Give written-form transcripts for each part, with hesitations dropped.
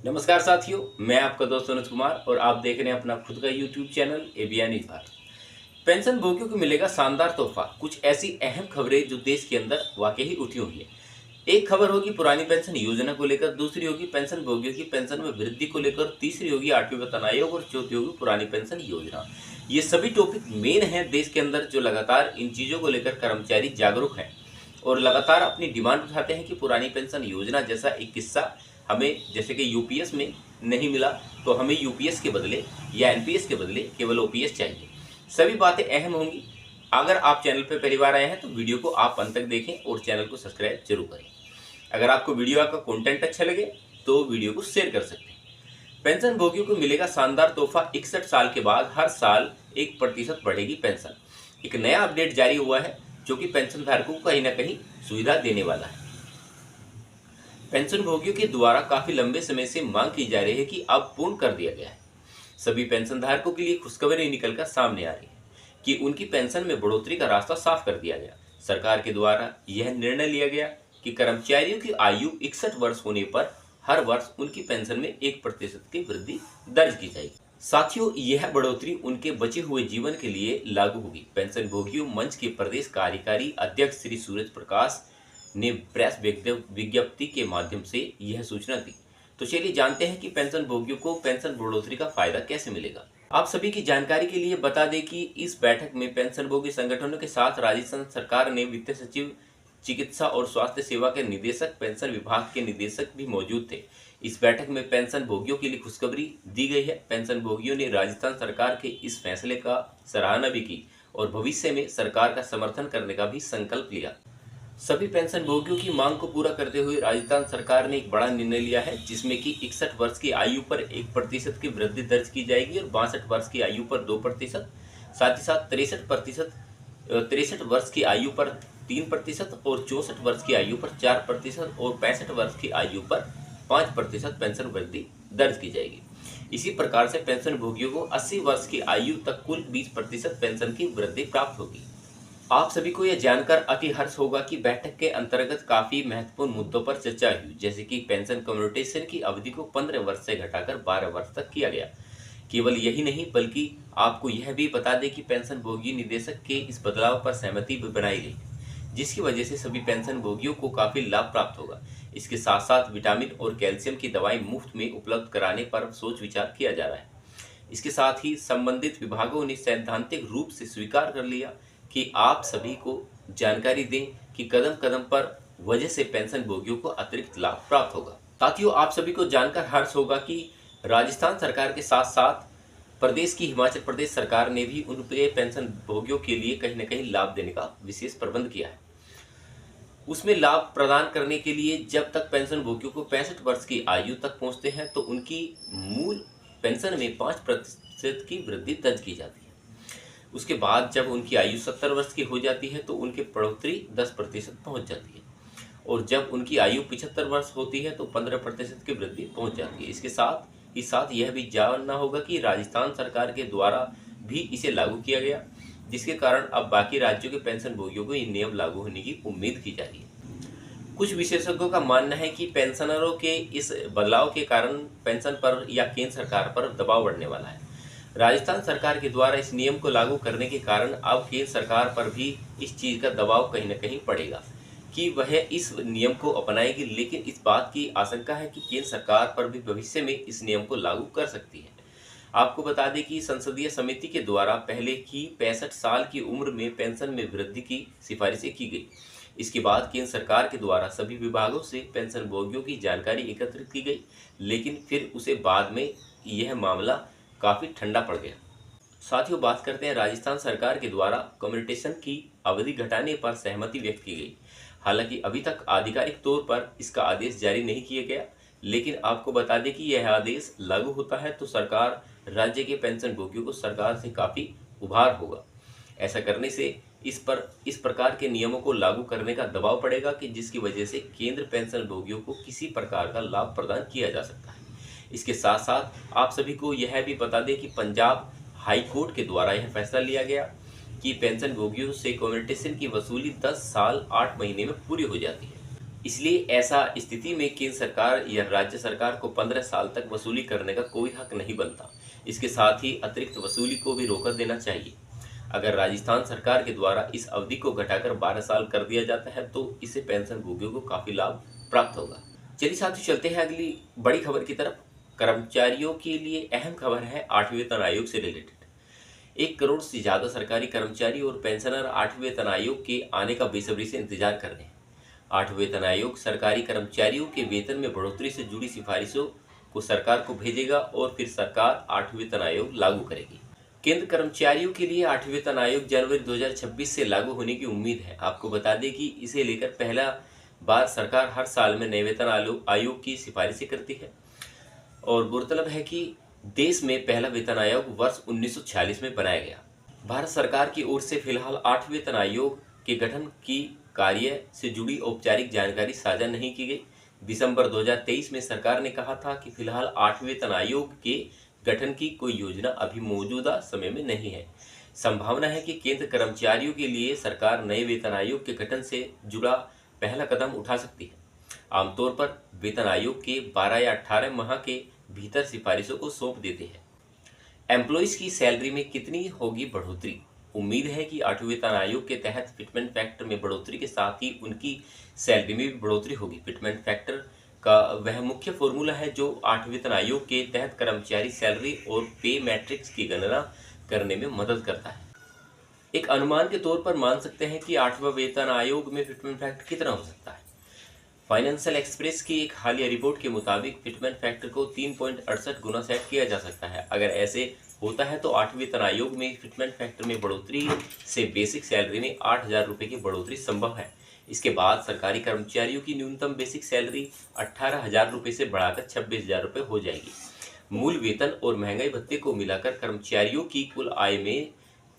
नमस्कार साथियों, मैं आपका दोस्त अनुज कुमार और आप देख रहे हैं अपना खुद का YouTube channel ABN news Bharat. Pension भोगियों को मिलेगा शानदार तोहफा। कुछ ऐसी अहम खबरें जो देश के अंदर वाकई ही उठी हुई है। एक खबर होगी पुरानी पेंशन योजना को लेकर, दूसरी होगी पेंशन भोगियों की पेंशन में वृद्धि को लेकर, तीसरी होगी 8वीं वेतन आयोग और चौथी होगी पुरानी पेंशन योजना। ये सभी टॉपिक मेन है देश के अंदर, जो लगातार इन चीज़ों को लेकर कर्मचारी जागरूक हैं और लगातार अपनी डिमांड उठाते हैं कि पुरानी पेंशन योजना जैसा एक किस्सा हमें, जैसे कि यूपीएस में नहीं मिला तो हमें यूपीएस के बदले या एनपीएस के बदले केवल ओपीएस चाहिए। सभी बातें अहम होंगी। अगर आप चैनल पर पहली बार आए हैं तो वीडियो को आप अंत तक देखें और चैनल को सब्सक्राइब जरूर करें। अगर आपको वीडियो का कंटेंट अच्छा लगे तो वीडियो को शेयर कर सकते हैं। पेंशन भोगियों को मिलेगा शानदार तोहफा। 61 साल के बाद हर साल 1% बढ़ेगी पेंशन। एक नया अपडेट जारी हुआ है जो कि पेंशन धारकों को कहीं ना कहीं सुविधा देने वाला है। पेंशन भोगियों के द्वारा काफी लंबे समय से मांग की जा रही है कि अब पूर्ण कर दिया गया है। सभी पेंशन धारकों के लिए खुशखबरी निकलकर सामने आ रही है कि उनकी पेंशन में बढ़ोतरी का रास्ता साफ कर दिया गया। सरकार के द्वारा यह निर्णय लिया गया कि कर्मचारियों की आयु 61 वर्ष होने पर हर वर्ष उनकी पेंशन में 1% की वृद्धि दर्ज की जाएगी। साथियों, यह बढ़ोतरी उनके बचे हुए जीवन के लिए लागू होगी। पेंशन भोगियों मंच के प्रदेश कार्यकारी अध्यक्ष श्री सूरज प्रकाश ने प्रेस विज्ञप्ति के माध्यम से यह सूचना दी। तो चलिए जानते हैं कि पेंशन भोगियों को पेंशन बढ़ोतरी का फायदा कैसे मिलेगा। आप सभी की जानकारी के लिए बता दें कि इस बैठक में पेंशन भोगी संगठनों के साथ राजस्थान सरकार ने वित्त सचिव, चिकित्सा और स्वास्थ्य सेवा के निदेशक, पेंशन विभाग के निदेशक भी मौजूद थे। इस बैठक में पेंशन भोगियों के लिए खुशखबरी दी गई है। पेंशन भोगियों ने राजस्थान सरकार के इस फैसले का सराहना भी की और भविष्य में सरकार का समर्थन करने का भी संकल्प लिया। सभी पेंशन भोगियों की मांग को पूरा करते हुए राजस्थान सरकार ने एक बड़ा निर्णय लिया है, जिसमें कि 61 वर्ष की आयु पर 1% की वृद्धि दर्ज की जाएगी और 62 वर्ष की आयु पर 2%, साथ ही साथ 63 वर्ष की आयु पर 3% और 64 वर्ष की आयु पर 4% और 65 वर्ष की आयु पर 5% पेंशन वृद्धि दर्ज की जाएगी। इसी प्रकार से पेंशन भोगियों को 80 वर्ष की आयु तक कुल 20% पेंशन की वृद्धि प्राप्त होगी। आप सभी को यह जानकर अति हर्ष होगा कि बैठक के अंतर्गत काफी महत्वपूर्ण मुद्दों पर चर्चा हुई, जैसे कि पेंशन कम्यूटेशन की अवधि को 15 वर्ष से घटाकर 12 वर्ष तक किया गया। केवल यही नहीं, बल्कि आपको यह भी बता दें कि पेंशन भोगी निदेशक के इस बदलाव पर सहमति भी बनाई गई, जिसकी वजह से सभी पेंशन भोगियों को काफी लाभ प्राप्त होगा। इसके साथ साथ विटामिन और कैल्शियम की दवाएं मुफ्त में उपलब्ध कराने पर सोच विचार किया जा रहा है। इसके साथ ही संबंधित विभागों ने सैद्धांतिक रूप से स्वीकार कर लिया कि आप सभी को जानकारी दें कि कदम कदम पर वजह से पेंशन भोगियों को अतिरिक्त लाभ प्राप्त होगा। साथियों, आप सभी को जानकर हर्ष होगा कि राजस्थान सरकार के साथ साथ प्रदेश की हिमाचल प्रदेश सरकार ने भी उनके पेंशन भोगियों के लिए कहीं न कहीं लाभ देने का विशेष प्रबंध किया है। उसमें लाभ प्रदान करने के लिए जब तक पेंशन भोगियों को 65 वर्ष की आयु तक पहुंचते हैं तो उनकी मूल पेंशन में 5% की वृद्धि दर्ज की जाती है। उसके बाद जब उनकी आयु 70 वर्ष की हो जाती है तो उनकी बढ़ोतरी 10% पहुंच जाती है और जब उनकी आयु 75 वर्ष होती है तो 15% की वृद्धि पहुंच जाती है। इसके साथ यह भी जानना होगा कि राजस्थान सरकार के द्वारा भी इसे लागू किया गया, जिसके कारण अब बाकी राज्यों के पेंशन भोगियों को ये नियम लागू होने की उम्मीद की जा रही है। कुछ विशेषज्ञों का मानना है कि पेंशनरों के इस बदलाव के कारण पेंशन पर या केंद्र सरकार पर दबाव बढ़ने वाला है। राजस्थान सरकार के द्वारा इस नियम को लागू करने के कारण अब केंद्र सरकार पर भी इस चीज़ का दबाव कहीं न कहीं पड़ेगा कि वह इस नियम को अपनाएगी, लेकिन इस बात की आशंका है कि केंद्र सरकार पर भी भविष्य में इस नियम को लागू कर सकती है। आपको बता दें कि संसदीय समिति के द्वारा पहले ही 65 साल की उम्र में पेंशन में वृद्धि की सिफारिशें की गई। इसके बाद केंद्र सरकार के द्वारा सभी विभागों से पेंशन भोगियों की जानकारी एकत्रित की गई, लेकिन फिर उसे बाद में यह मामला काफ़ी ठंडा पड़ गया। साथियों, बात करते हैं राजस्थान सरकार के द्वारा कम्यूटेशन की अवधि घटाने पर सहमति व्यक्त की गई। हालांकि अभी तक आधिकारिक तौर पर इसका आदेश जारी नहीं किया गया, लेकिन आपको बता दें कि यह आदेश लागू होता है तो सरकार राज्य के पेंशन भोगियों को सरकार से काफ़ी उभार होगा। ऐसा करने से इस प्रकार के नियमों को लागू करने का दबाव पड़ेगा कि जिसकी वजह से केंद्र पेंशन भोगियों को किसी प्रकार का लाभ प्रदान किया जा सकता है। इसके साथ साथ आप सभी को यह भी बता दें कि पंजाब हाई कोर्ट के द्वारा यह फैसला लिया गया कि पेंशन भोगियों से कम्यूटेशन की वसूली 10 साल 8 महीने में पूरी हो जाती है। इसलिए ऐसा स्थिति में केंद्र सरकार या राज्य सरकार को 15 साल तक वसूली करने का कोई हक नहीं बनता। इसके साथ ही अतिरिक्त वसूली को भी रोक देना चाहिए। अगर राजस्थान सरकार के द्वारा इस अवधि को घटाकर 12 साल कर दिया जाता है तो इससे पेंशन भोगियों को काफी लाभ प्राप्त होगा। चलिए साथियों, चलते हैं अगली बड़ी खबर की तरफ। कर्मचारियों के लिए अहम खबर है 8वें वेतन आयोग से रिलेटेड। 1 करोड़ से ज्यादा सरकारी कर्मचारी और पेंशनर 8वें वेतन आयोग के आने का बेसब्री से इंतजार कर रहे हैं। 8वें वेतन आयोग सरकारी कर्मचारियों के वेतन में बढ़ोतरी से जुड़ी सिफारिशों को सरकार को भेजेगा और फिर सरकार 8वें वेतन आयोग लागू करेगी। केंद्र कर्मचारियों के लिए 8वें वेतन आयोग जनवरी 2026 से लागू होने की उम्मीद है। आपको बता दें कि इसे लेकर पहला बार सरकार हर साल में नए वेतन आयोग की सिफारिशें करती है और गौरतलब है कि देश में पहला वेतन आयोग वर्ष 1946 में बनाया गया। भारत सरकार की ओर से फिलहाल 8वें वेतन आयोग के गठन की कार्य से जुड़ी औपचारिक जानकारी साझा नहीं की गई। दिसंबर 2023 में सरकार ने कहा था कि फिलहाल 8वें वेतन आयोग के गठन की कोई योजना अभी मौजूदा समय में नहीं है। संभावना है कि केंद्र कर्मचारियों के लिए सरकार नए वेतन आयोग के गठन से जुड़ा पहला कदम उठा सकती है। आमतौर पर वेतन आयोग के 12 या 18 माह के भीतर सिफारिशों को सौंप देते हैं। एम्प्लॉइज की सैलरी में कितनी होगी बढ़ोतरी? उम्मीद है कि 8वें वेतन आयोग के तहत फिटमेंट फैक्टर में बढ़ोतरी के साथ ही उनकी सैलरी में भी बढ़ोतरी होगी। फिटमेंट फैक्टर का वह मुख्य फॉर्मूला है जो 8वें वेतन आयोग के तहत कर्मचारी सैलरी और पे मैट्रिक्स की गणना करने में मदद करता है। एक अनुमान के तौर पर मान सकते हैं कि 8वां वेतन आयोग में फिटमेंट फैक्टर कितना हो सकता है। फाइनेंशियल एक्सप्रेस की एक हालिया रिपोर्ट के मुताबिक फिटमेंट फैक्टर को 3.68 गुना सेट किया जा सकता है। अगर ऐसे होता है तो 8वें वेतन आयोग में फिटमेंट फैक्टर में बढ़ोतरी से बेसिक सैलरी में 8,000 रुपये की बढ़ोतरी संभव है। इसके बाद सरकारी कर्मचारियों की न्यूनतम बेसिक सैलरी 18,000 रुपये से बढ़ाकर 26,000 रुपये हो जाएगी। मूल वेतन और महंगाई भत्ते को मिलाकर कर्मचारियों की कुल आय में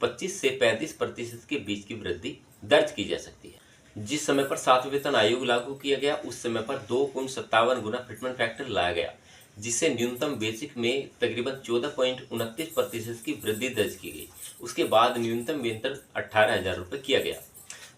25 से 35% के बीच की वृद्धि दर्ज की जा सकती है। जिस समय पर 7वें वेतन आयोग लागू किया गया उस समय पर 2.57 गुना फिटमेंट फैक्टर लाया गया, जिससे न्यूनतम बेसिक में तकरीबन 14.29% की वृद्धि दर्ज की गई। उसके बाद न्यूनतम वेतन 18,000 रुपये किया गया।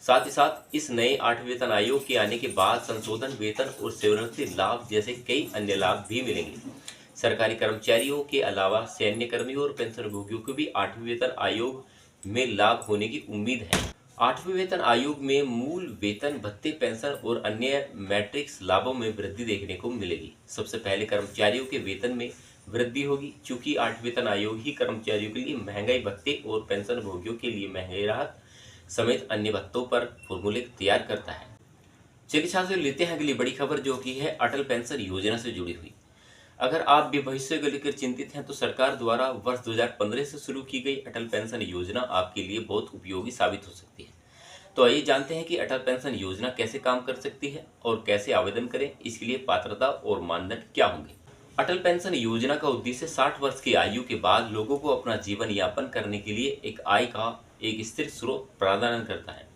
साथ ही साथ इस नए 8वें वेतन आयोग के आने के बाद संशोधन वेतन और सेवानिवृत्ति लाभ जैसे कई अन्य लाभ भी मिलेंगे। सरकारी कर्मचारियों के अलावा सैन्य कर्मियों और पेंशन भोगियों को भी 8वें वेतन आयोग में लाभ होने की उम्मीद है। 8वें वेतन आयोग में मूल वेतन भत्ते पेंशन और अन्य मैट्रिक्स लाभों में वृद्धि देखने को मिलेगी। सबसे पहले कर्मचारियों के वेतन में वृद्धि होगी, चूंकि 8वें वेतन आयोग ही कर्मचारियों के लिए महंगाई भत्ते और पेंशन भोगियों के लिए महंगाई राहत समेत अन्य भत्तों पर फॉर्मूले तैयार करता है। चलिए साथियों, लेते हैं अगली बड़ी खबर जो कि है अटल पेंशन योजना से जुड़ी हुई। अगर आप भी भविष्य को लेकर चिंतित हैं तो सरकार द्वारा वर्ष 2015 से शुरू की गई अटल पेंशन योजना आपके लिए बहुत उपयोगी साबित हो सकती है। तो आइए जानते हैं कि अटल पेंशन योजना कैसे काम कर सकती है और कैसे आवेदन करें, इसके लिए पात्रता और मानदंड क्या होंगे। अटल पेंशन योजना का उद्देश्य 60 वर्ष की आयु के बाद लोगों को अपना जीवन यापन करने के लिए एक आय का एक स्थिर स्रोत प्रदान करता है।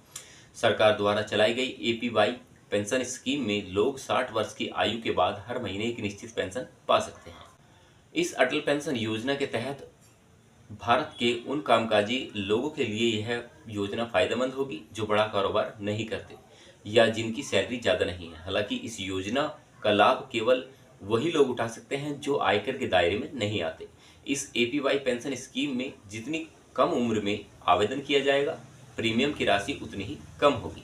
सरकार द्वारा चलाई गई एपीवाई पेंशन स्कीम में लोग 60 वर्ष की आयु के बाद हर महीने एक निश्चित पेंशन पा सकते हैं। इस अटल पेंशन योजना के तहत भारत के उन कामकाजी लोगों के लिए यह योजना फायदेमंद होगी जो बड़ा कारोबार नहीं करते या जिनकी सैलरी ज़्यादा नहीं है। हालांकि इस योजना का लाभ केवल वही लोग उठा सकते हैं जो आयकर के दायरे में नहीं आते। इस एपीवाई पेंशन स्कीम में जितनी कम उम्र में आवेदन किया जाएगा, प्रीमियम की राशि उतनी ही कम होगी।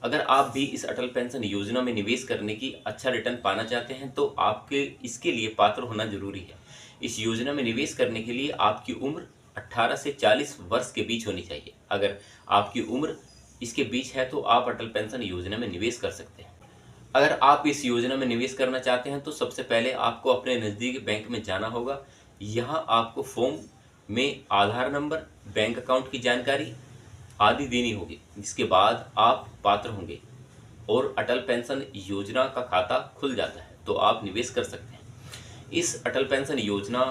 अगर आप भी इस अटल पेंशन योजना में निवेश करने की अच्छा रिटर्न पाना चाहते हैं तो आपके इसके लिए पात्र होना जरूरी है। इस योजना में निवेश करने के लिए आपकी उम्र 18 से 40 वर्ष के बीच होनी चाहिए। अगर आपकी उम्र इसके बीच है तो आप अटल पेंशन योजना में निवेश कर सकते हैं। अगर आप इस योजना में निवेश करना चाहते हैं तो सबसे पहले आपको अपने नज़दीकी बैंक में जाना होगा। यहाँ आपको फॉर्म में आधार नंबर, बैंक अकाउंट की जानकारी आदि देनी होगी, जिसके बाद आप पात्र होंगे और अटल पेंशन योजना का खाता खुल जाता है तो आप निवेश कर सकते हैं। इस अटल पेंशन योजना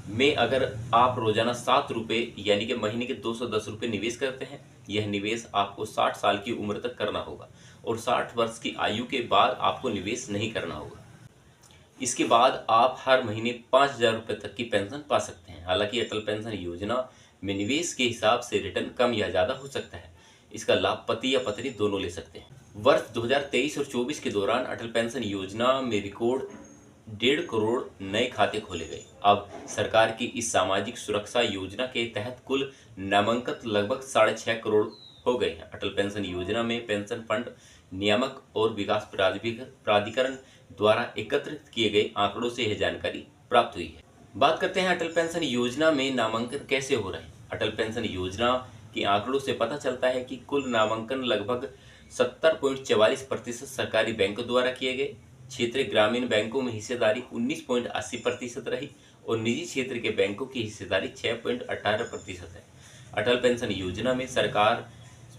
में अगर आप रोजाना 7 रुपये यानी कि महीने के 210 रुपये निवेश करते हैं, यह निवेश आपको 60 साल की उम्र तक करना होगा और 60 वर्ष की आयु के बाद आपको निवेश नहीं करना होगा। इसके बाद आप हर महीने 5,000 रुपये तक की पेंशन पा सकते हैं। हालांकि अटल पेंशन योजना में निवेश के हिसाब से रिटर्न कम या ज़्यादा हो सकता है। इसका लाभ पति या पत्नी दोनों ले सकते हैं। वर्ष 2023 और 24 के दौरान अटल पेंशन योजना में रिकॉर्ड 1.5 करोड़ नए खाते खोले गए। अब सरकार की इस सामाजिक सुरक्षा योजना के तहत कुल नामांकन लगभग 6.5 करोड़ हो गए हैं। अटल पेंशन योजना में पेंशन फंड नियामक और विकास प्राधिकरण द्वारा एकत्रित किए गए आंकड़ों से यह जानकारी प्राप्त हुई है। बात करते हैं अटल पेंशन योजना में नामांकन कैसे हो रहे हैं। अटल पेंशन योजना के आंकड़ों से पता चलता है कि कुल नामांकन लगभग 70.44% सरकारी बैंकों द्वारा किए गए। क्षेत्रीय ग्रामीण बैंकों में हिस्सेदारी 19.80% रही और निजी क्षेत्र के बैंकों की हिस्सेदारी 6.18% है। अटल पेंशन योजना में सरकार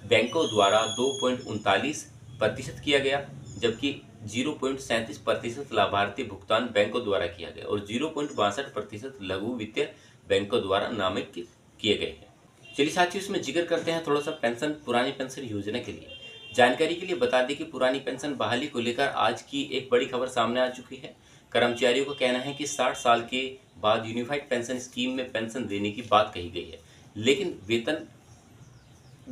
बैंकों द्वारा 2.39% किया गया, जबकि 0.37% लाभार्थी भुगतान बैंकों द्वारा किया गया और 0.62% लघु वित्तीय बैंकों द्वारा नामित किए गए हैं। चलिए साथियों, इसमें जिक्र करते हैं थोड़ा सा पुरानी पेंशन योजना के लिए। जानकारी के लिए बता दें कि पुरानी पेंशन बहाली को लेकर आज की एक बड़ी खबर सामने आ चुकी है। कर्मचारियों का कहना है कि 60 साल के बाद यूनिफाइड पेंशन स्कीम में पेंशन देने की बात कही गई है, लेकिन वेतन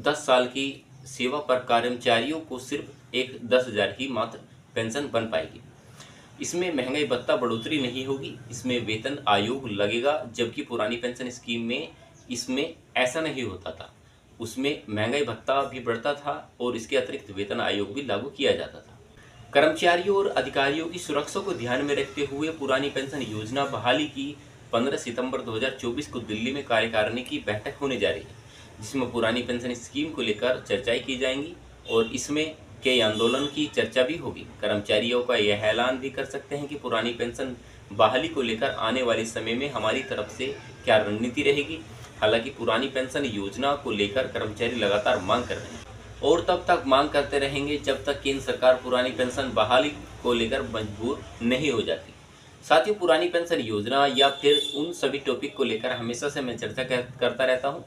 10 साल की सेवा पर कर्मचारियों को सिर्फ 10,000 ही मात्र पेंशन बन पाएगी। इसमें महंगाई भत्ता बढ़ोतरी नहीं होगी, इसमें वेतन आयोग लगेगा, जबकि पुरानी पेंशन स्कीम में इसमें ऐसा नहीं होता था। उसमें महंगाई भत्ता भी बढ़ता था और इसके अतिरिक्त वेतन आयोग भी लागू किया जाता था। कर्मचारियों और अधिकारियों की सुरक्षा को ध्यान में रखते हुए पुरानी पेंशन योजना बहाली की 15 सितंबर 2024 को दिल्ली में कार्यकारिणी की बैठक होने जा रही है, जिसमें पुरानी पेंशन स्कीम को लेकर चर्चाएं की जाएंगी और इसमें के आंदोलन की चर्चा भी होगी। कर्मचारियों का यह ऐलान भी कर सकते हैं कि पुरानी पेंशन बहाली को लेकर आने वाले समय में हमारी तरफ से क्या रणनीति रहेगी। हालांकि पुरानी पेंशन योजना को लेकर कर्मचारी लगातार मांग कर रहे हैं और तब तक मांग करते रहेंगे जब तक केंद्र सरकार पुरानी पेंशन बहाली को लेकर मजबूर नहीं हो जाती। साथियों, पुरानी पेंशन योजना या फिर उन सभी टॉपिक को लेकर हमेशा से मैं चर्चा करता रहता हूं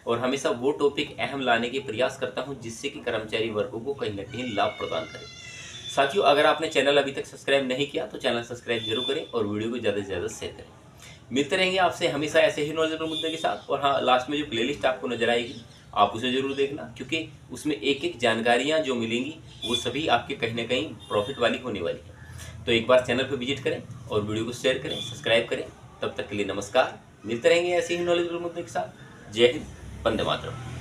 और हमेशा वो टॉपिक अहम लाने के प्रयास करता हूं जिससे कि कर्मचारी वर्गों को कहीं ना कहीं लाभ प्रदान करे। साथियों, अगर आपने चैनल अभी तक सब्सक्राइब नहीं किया तो चैनल सब्सक्राइब जरूर करें और वीडियो को ज़्यादा से ज़्यादा शेयर करें। मिलते रहेंगे आपसे हमेशा ऐसे ही नॉलेजेबल मुद्दे के साथ। और हाँ, लास्ट में जो प्लेलिस्ट आपको नजर आएगी आप उसे जरूर देखना, क्योंकि उसमें एक एक जानकारियाँ जो मिलेंगी वो सभी आपके कहीं ना कहीं प्रॉफिट वाली होने वाली है। तो एक बार चैनल पर विजिट करें और वीडियो को शेयर करें, सब्सक्राइब करें। तब तक के लिए नमस्कार। मिलते रहेंगे ऐसे ही नॉलेजेबल मुद्दे के साथ। जय हिंद, वंदे मातरम।